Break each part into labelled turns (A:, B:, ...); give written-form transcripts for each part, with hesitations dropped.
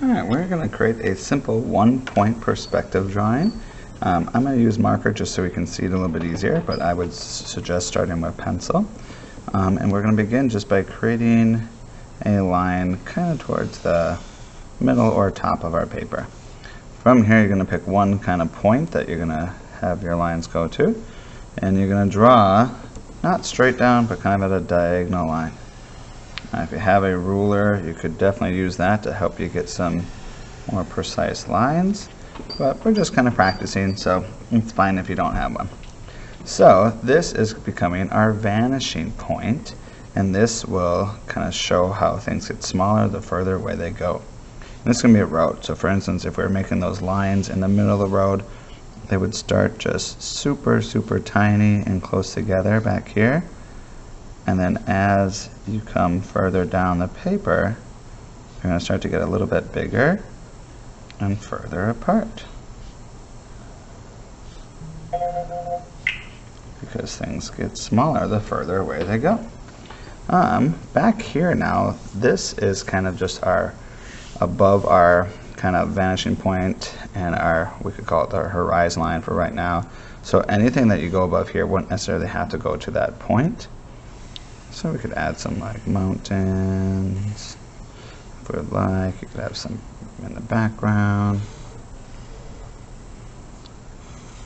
A: Alright, we're going to create a simple one-point perspective drawing. I'm going to use marker just so we can see it a little bit easier, but I would suggest starting with pencil. And we're going to begin just by creating a line kind of towards the middle or top of our paper. From here you're going to pick one kind of point that you're going to have your lines go to, and you're going to draw not straight down but kind of at a diagonal line. Now, if you have a ruler, you could definitely use that to help you get some more precise lines, but we're just kind of practicing, so it's fine if you don't have one. So this is becoming our vanishing point, and this will kind of show how things get smaller the further away they go. And this is going to be a road, so for instance, if we were making those lines in the middle of the road, they would start just super tiny and close together back here, and then as you come further down the paper, you're going to start to get a little bit bigger and further apart, because things get smaller the further away they go. Back here now, this is kind of just our above our kind of vanishing point, and our, we could call it our horizon line for right now. So anything that you go above here wouldn't necessarily have to go to that point. So we could add some like mountains if we would like. You could have some in the background.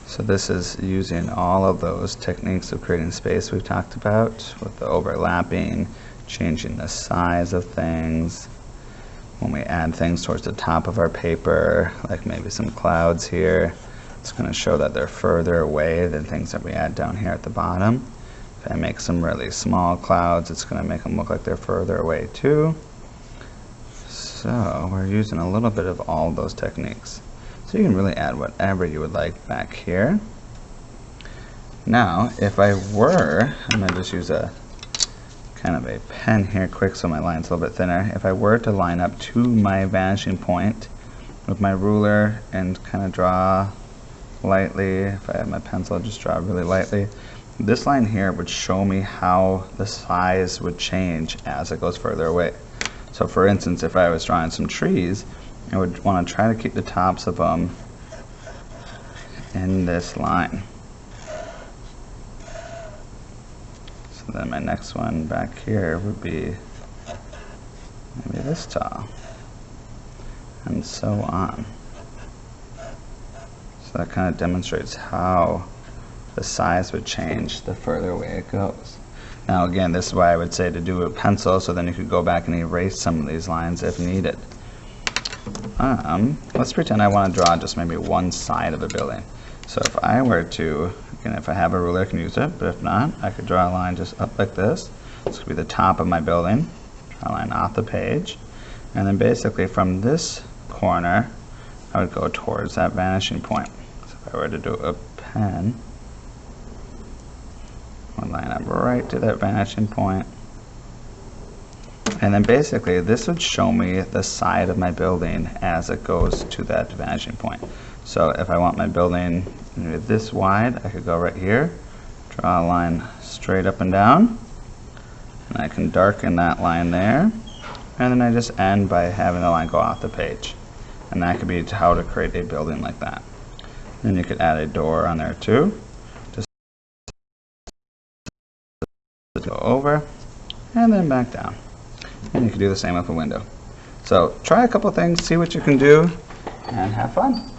A: So this is using all of those techniques of creating space we've talked about, with the overlapping, changing the size of things. When we add things towards the top of our paper, like maybe some clouds here, it's going to show that they're further away than things that we add down here at the bottom. If I make some really small clouds, it's going to make them look like they're further away too. So we're using a little bit of all those techniques. So you can really add whatever you would like back here. Now, if I were, I'm going to just use a kind of a pen here quick so my line's a little bit thinner. If I were to line up to my vanishing point with my ruler and kind of draw lightly, if I had my pencil, I'd just draw really lightly. This line here would show me how the size would change as it goes further away. So for instance, if I was drawing some trees, I would want to try to keep the tops of them in this line. So then my next one back here would be maybe this tall, and so on. So that kind of demonstrates how the size would change the further away it goes. Now again, this is why I would say to do a pencil, so then you could go back and erase some of these lines if needed. Let's pretend I want to draw just maybe one side of a building. So if I were to, again, if I have a ruler I can use it, but if not, I could draw a line just up like this. This could be the top of my building. Draw a line off the page, and then basically from this corner I would go towards that vanishing point. So if I were to do a pen, I'll line up right to that vanishing point. And then basically this would show me the side of my building as it goes to that vanishing point. So if I want my building this wide, I could go right here, draw a line straight up and down, and I can darken that line there, and then I just end by having the line go off the page. And that could be how to create a building like that. Then you could add a door on there too. Just go over and then back down. And you can do the same with a window. So try a couple things, see what you can do, and have fun.